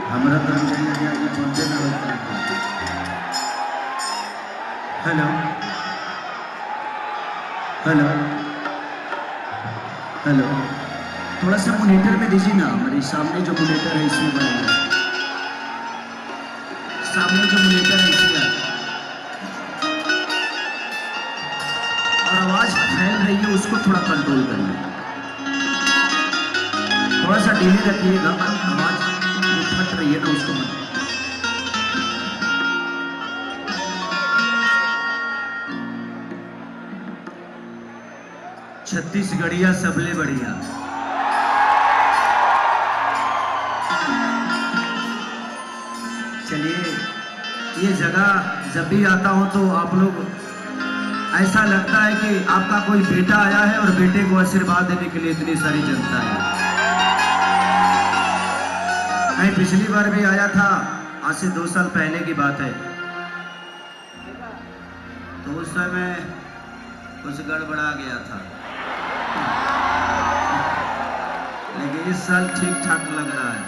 हमारा काम चाहिए कि आगे पहुंचे ना होता है। हेलो हेलो हेलो, थोड़ा सा मॉनिटर में दीजिए ना, हमारे सामने जो मॉनिटर है इसमें बनाइए, सामने जो मॉनिटर है इसमें, और आवाज फैल रही है उसको थोड़ा कंट्रोल करिए, थोड़ा सा डिले रखिएगा, आवाज फट रही है ना उसको मत। छत्तीसगढ़िया सबले बढ़िया। चलिए, ये जगह जब भी आता हूं तो आप लोग ऐसा लगता है कि आपका कोई बेटा आया है और बेटे को आशीर्वाद देने के लिए इतनी सारी जनता है। मैं पिछली बार भी आया था, आज से 2 साल पहले की बात है, तो उस समय कुछ गड़बड़ा गया था, लेकिन इस साल ठीक ठाक लग रहा है।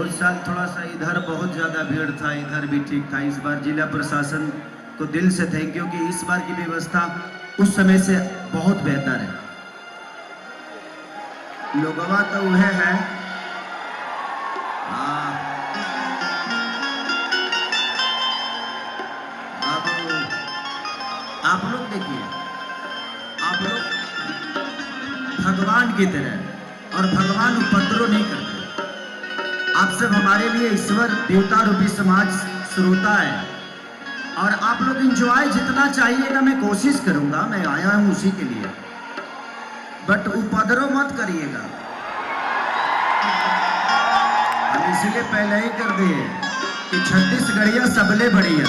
उस साल थोड़ा सा इधर बहुत ज्यादा भीड़ था, इधर भी ठीक था। इस बार जिला प्रशासन को दिल से थैंक यू कि इस बार की व्यवस्था उस समय से बहुत बेहतर है। लोगवा तो वह है, अब आप लोग देखिए, आप लोग भगवान की तरह, और भगवान उपद्रव नहीं करते। आप सब हमारे लिए ईश्वर देवता रूपी समाज श्रोता है, और आप लोग इंजॉय जितना चाहिएगा मैं कोशिश करूंगा, मैं आया हूं उसी के लिए, बट उपद्रव मत करिएगा। हम इसीलिए पहले ही कर दिए कि छत्तीसगढ़िया सबले बढ़िया,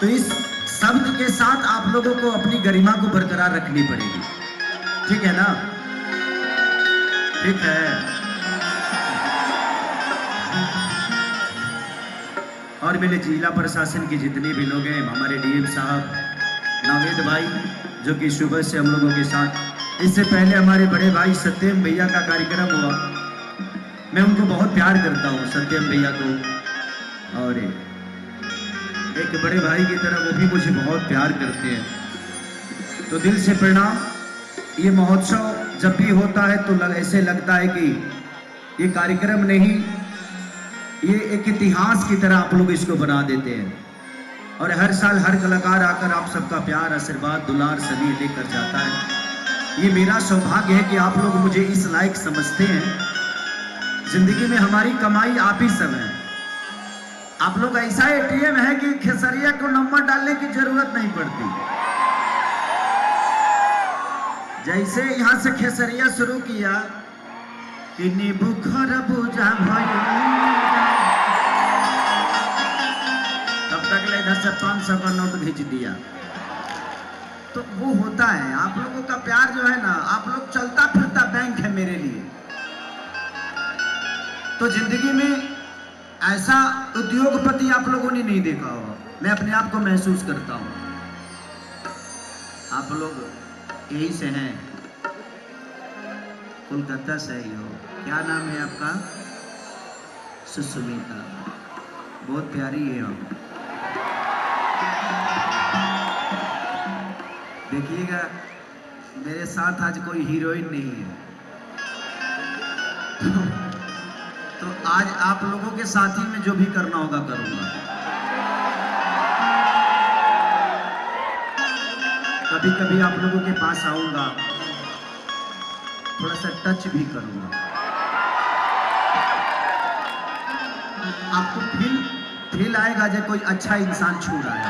तो इस शब्द के साथ आप लोगों को अपनी गरिमा को बरकरार रखनी पड़ेगी, ठीक है ना? ठीक है। और मेरे जिला प्रशासन के जितने भी लोग हैं, हमारे डीएम साहब नावेद भाई जो कि सुबह से हम लोगों के साथ, इससे पहले हमारे बड़े भाई सत्यम भैया का कार्यक्रम हुआ, मैं उनको बहुत प्यार करता हूँ सत्यम भैया को, और एक बड़े भाई की तरह वो भी मुझे बहुत प्यार करते हैं, तो दिल से प्रणाम। ये महोत्सव जब भी होता है तो ऐसे लगता है कि ये कार्यक्रम नहीं, ये एक इतिहास की तरह आप लोग इसको बना देते हैं, और हर साल हर कलाकार आकर आप सबका प्यार, आशीर्वाद, दुलार सभी लेकर जाता है। ये मेरा सौभाग्य है कि आप लोग मुझे इस लायक समझते हैं। जिंदगी में हमारी कमाई आप ही सब है। आप लोग ऐसा एटीएम है कि खेसरिया को नंबर डालने की जरूरत नहीं पड़ती। जैसे यहां से खेसरिया शुरू किया कि नींबू खरबूजा तब तक ले इधर से 500 का नोट भेज दिया, तो वो होता है। आप लोगों का प्यार जो है ना, आप लोग चलता फिरता बैंक है मेरे लिए। तो जिंदगी में ऐसा उद्योगपति आप लोगों ने नहीं देखा होगा, मैं अपने आप को महसूस करता हूं। आप लोग यही से हैं, कोलकाता से ही हो। क्या नाम है आपका? सुष्मिता, बहुत प्यारी है हम। देखिएगा मेरे साथ आज कोई हीरोइन नहीं है, तो आज आप लोगों के साथ ही में जो भी करना होगा करूंगा। कभी कभी आप लोगों के पास आऊंगा, थोड़ा सा टच भी करूंगा, आपको फील आएगा जब कोई अच्छा इंसान छू रहा है।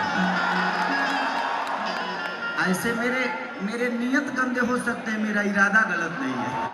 ऐसे मेरे नियत गंदे हो सकते हैं, मेरा इरादा गलत नहीं है।